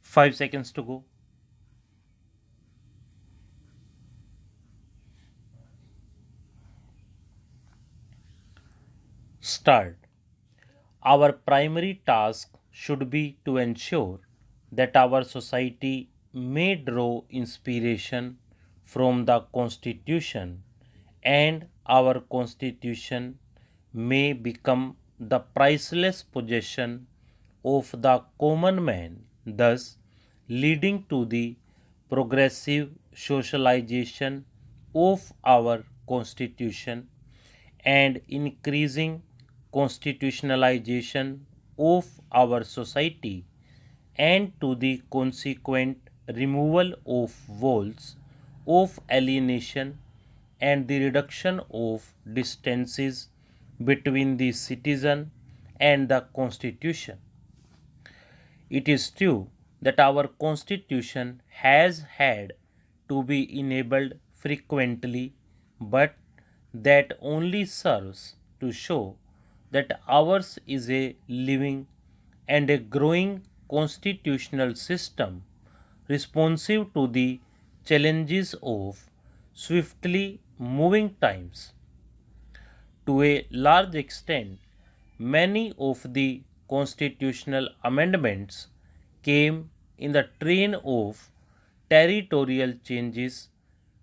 5 seconds to go. Start. Our primary task should be to ensure that our society may draw inspiration from the Constitution and our Constitution may become the priceless possession of the common man, thus leading to the progressive socialization of our Constitution and increasing constitutionalization of our society and to the consequent removal of walls of alienation and the reduction of distances between the citizen and the constitution. It is true that our constitution has had to be enabled frequently, but that only serves to show that ours is a living and a growing constitutional system responsive to the challenges of swiftly moving times. To a large extent, many of the constitutional amendments came in the train of territorial changes,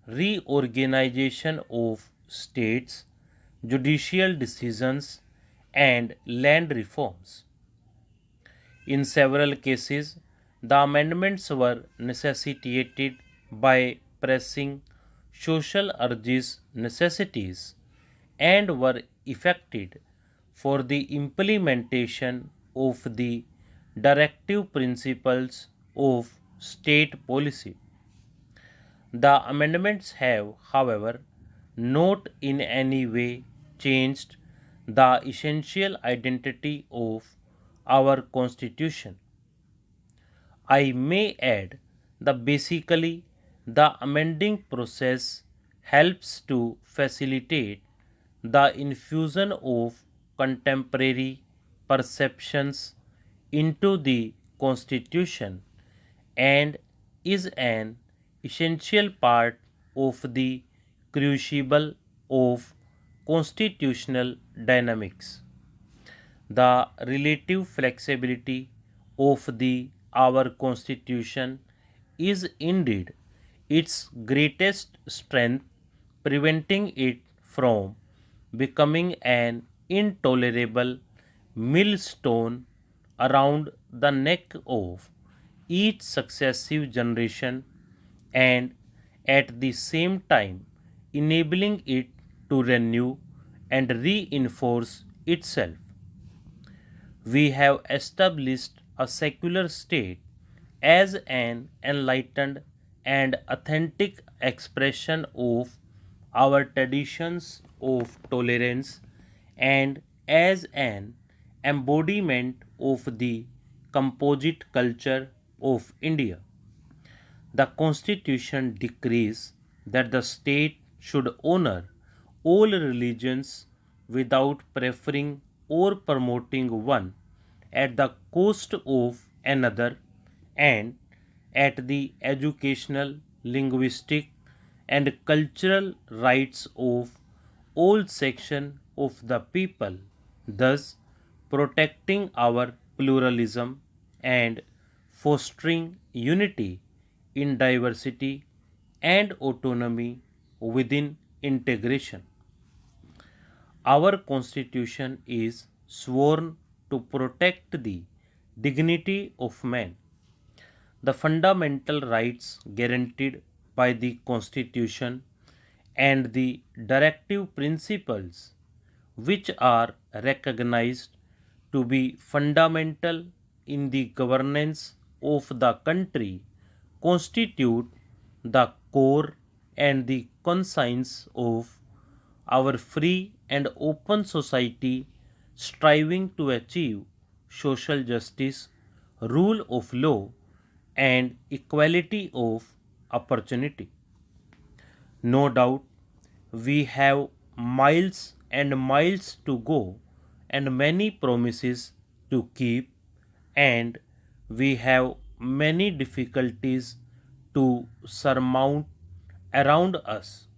reorganization of states, judicial decisions, and land reforms. In several cases, the amendments were necessitated by pressing social urges necessities and were effected for the implementation of the directive principles of state policy. The amendments have, however, not in any way changed the essential identity of our Constitution. I may add that basically the amending process helps to facilitate the infusion of contemporary perceptions into the Constitution and is an essential part of the crucible of constitutional dynamics. The relative flexibility of the our constitution is indeed its greatest strength, preventing it from becoming an intolerable millstone around the neck of each successive generation and at the same time enabling it to renew and reinforce itself. We have established a secular state as an enlightened and authentic expression of our traditions of tolerance and as an embodiment of the composite culture of India. The Constitution decrees that the state should honor all religions without preferring or promoting one at the cost of another, and at the educational, linguistic, and cultural rights of all sections of the people, thus protecting our pluralism and fostering unity in diversity and autonomy within integration. Our Constitution is sworn to protect the dignity of man. The fundamental rights guaranteed by the Constitution and the directive principles which are recognized to be fundamental in the governance of the country constitute the core and the conscience of our free and open society striving to achieve social justice, rule of law, and equality of opportunity. No doubt, we have miles and miles to go and many promises to keep, and we have many difficulties to surmount around us.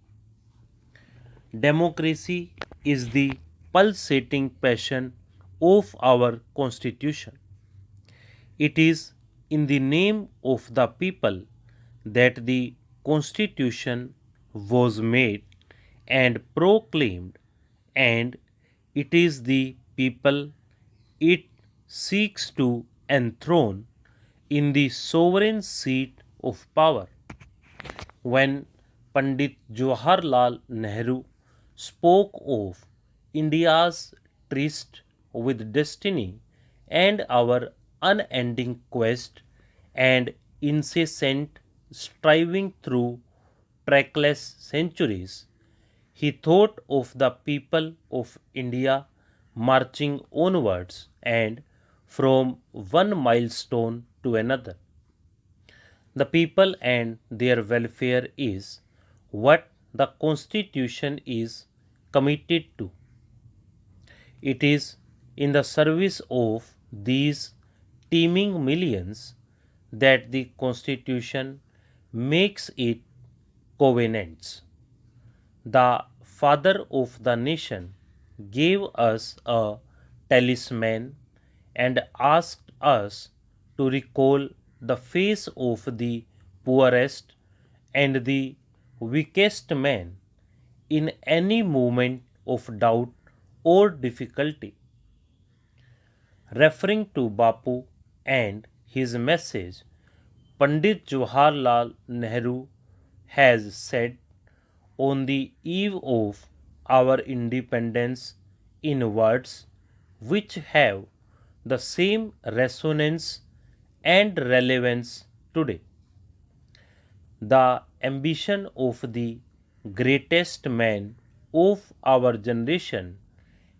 Democracy is the pulsating passion of our Constitution. It is in the name of the people that the Constitution was made and proclaimed, and it is the people it seeks to enthrone in the sovereign seat of power. When Pandit Jawaharlal Nehru spoke of India's tryst with destiny and our unending quest and incessant striving through trackless centuries, he thought of the people of India marching onwards and from one milestone to another. The people and their welfare is what the Constitution is committed to. It is in the service of these teeming millions that the Constitution makes it covenants. The Father of the nation gave us a talisman and asked us to recall the face of the poorest and the weakest man in any moment of doubt or difficulty. Referring to Bapu and his message, Pandit Jawaharlal Nehru has said, on the eve of our independence, in words which have the same resonance and relevance today. The ambition of the greatest man of our generation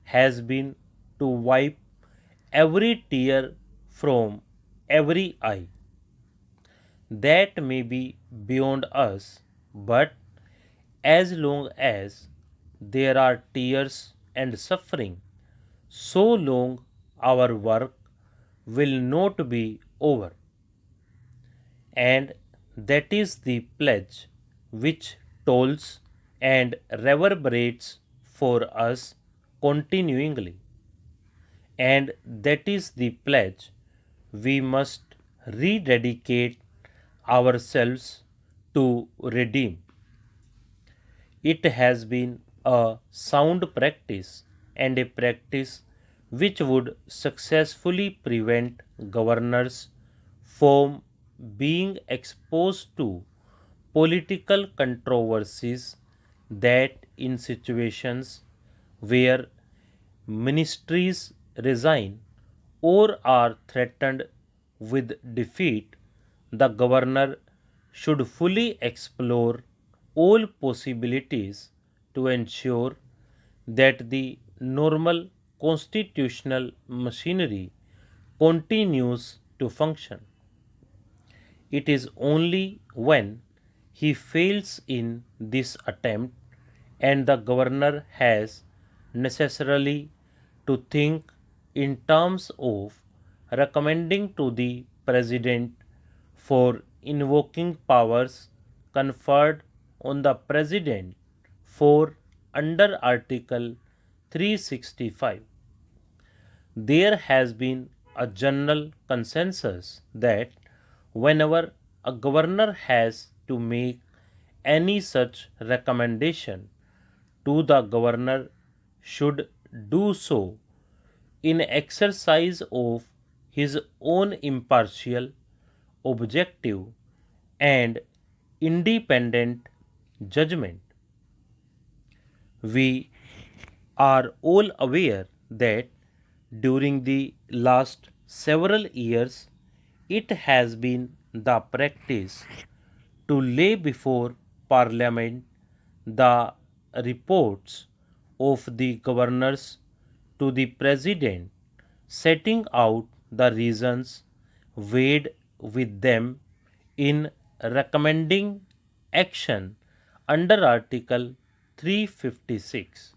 has been to wipe every tear from every eye. That may be beyond us, but as long as there are tears and suffering, so long our work will not be over. And that is the pledge which tolls and reverberates for us continuingly. And that is the pledge we must rededicate ourselves to redeem. It has been a sound practice and a practice which would successfully prevent governors from being exposed to political controversies that in situations where ministries resign or are threatened with defeat, the governor should fully explore all possibilities to ensure that the normal constitutional machinery continues to function. It is only when he fails in this attempt and the governor has necessarily to think in terms of recommending to the president for invoking powers conferred on the president for under Article 365. There has been a general consensus that whenever a governor has to make any such recommendation to the governor should do so in exercise of his own impartial, objective, and independent judgment. We are all aware that during the last several years it has been the practice to lay before Parliament the reports of the governors to the President, setting out the reasons weighed with them in recommending action under Article 356.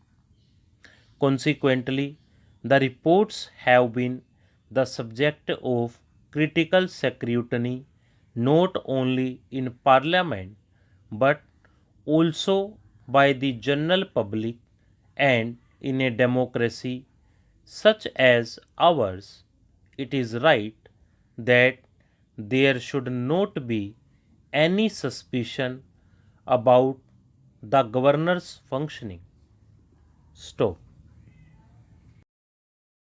Consequently, the reports have been the subject of critical scrutiny not only in Parliament but also by the general public, and in a democracy such as ours, it is right that there should not be any suspicion about the governor's functioning. Stop.